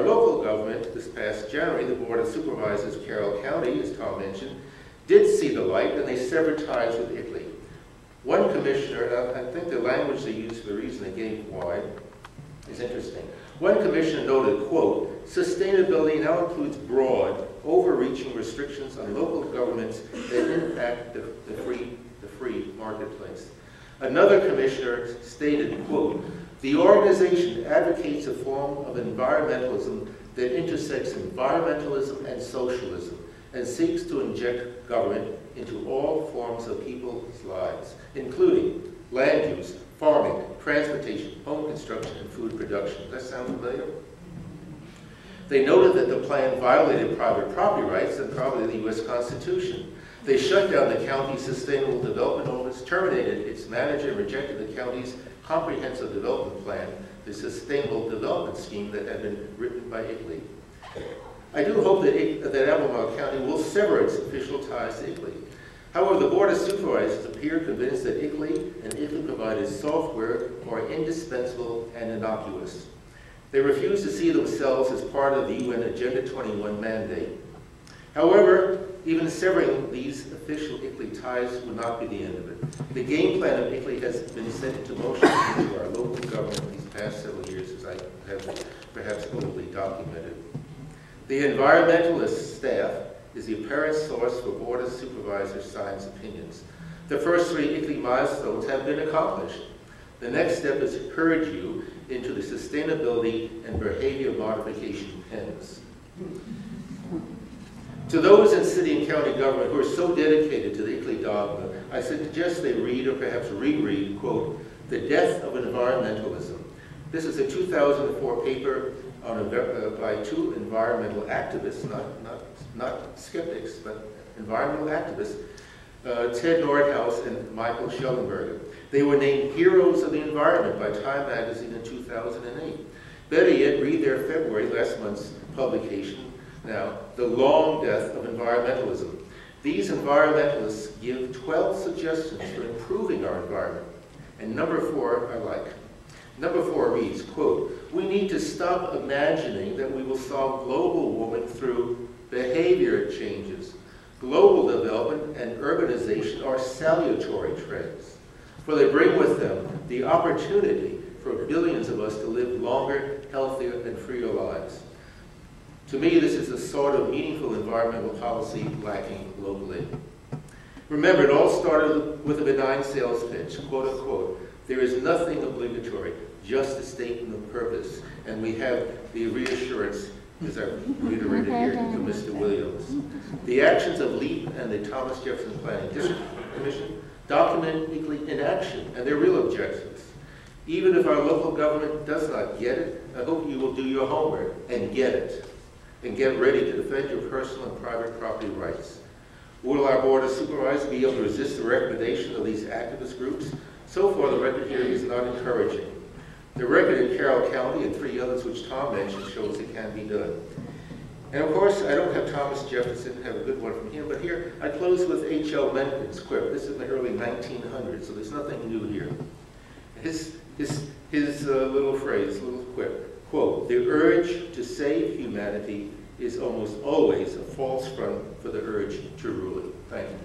local government, this past January, the Board of Supervisors of Carroll County, as Tom mentioned, did see the light, and they severed ties with ICLEI. One commissioner, and I think the language they used for the reason they gave why is interesting. One commissioner noted, quote, sustainability now includes broad, overreaching restrictions on local governments that impact the free marketplace. Another commissioner stated, quote, the organization advocates a form of environmentalism that intersects environmentalism and socialism and seeks to inject government into all forms of people's lives, including land use, farming, transportation, home construction, and food production. Does that sound familiar? They noted that the plan violated private property rights and probably the U.S. Constitution. They shut down the county's Sustainable Development Office, terminated its manager, and rejected the county's comprehensive development plan, the Sustainable Development Scheme that had been written by ICLEI. I do hope that Albemarle County will sever its official ties to ICLEI. However, the Board of Supervisors appear convinced that ICLEI and ICLEI-provided software are indispensable and innocuous. They refuse to see themselves as part of the UN Agenda 21 mandate. However, even severing these official ICLEI ties would not be the end of it. The game plan of ICLEI has been set into motion into our local government these past several years, as I have perhaps overly documented. The environmentalist staff is the apparent source for Board of Supervisors' science opinions. The first 3 ICLEI milestones have been accomplished. The next step is to herd you into the sustainability and behavior modification pens. To those in city and county government who are so dedicated to the ICLEI dogma, I suggest they read or perhaps reread, quote, The Death of Environmentalism. This is a 2004 paper on by 2 environmental activists, not skeptics, but environmental activists, Ted Nordhaus and Michael Schellenberger. They were named Heroes of the Environment by Time magazine in 2008. Better yet, read their February, last month's publication, now, The Long Death of Environmentalism. These environmentalists give 12 suggestions for improving our environment. And number 4, I like. Number 4 reads, quote, we need to stop imagining that we will solve global warming through behavior changes. Global development and urbanization are salutary trends, for they bring with them the opportunity for billions of us to live longer, healthier, and freer lives. To me, this is the sort of meaningful environmental policy lacking locally. Remember, it all started with a benign sales pitch, quote unquote. There is nothing obligatory, just a statement of purpose. And we have the reassurance, as I reiterated here, to Mr. Williams. The actions of LEAP and the Thomas Jefferson Planning District Commission document ICLEI in action and their real objectives. Even if our local government does not get it, I hope you will do your homework and get it, and get ready to defend your personal and private property rights. Will our Board of Supervisors be able to resist the recommendation of these activist groups? So far, the record here is not encouraging. The record in Carroll County and 3 others which Tom mentioned shows it can be done. And of course, I don't have Thomas Jefferson, have a good one from him, but here I close with H.L. Mencken's quip. This is in the early 1900s, so there's nothing new here. His little phrase, little quip, quote, the urge to save humanity is almost always a false front for the urge to rule it. Thank you.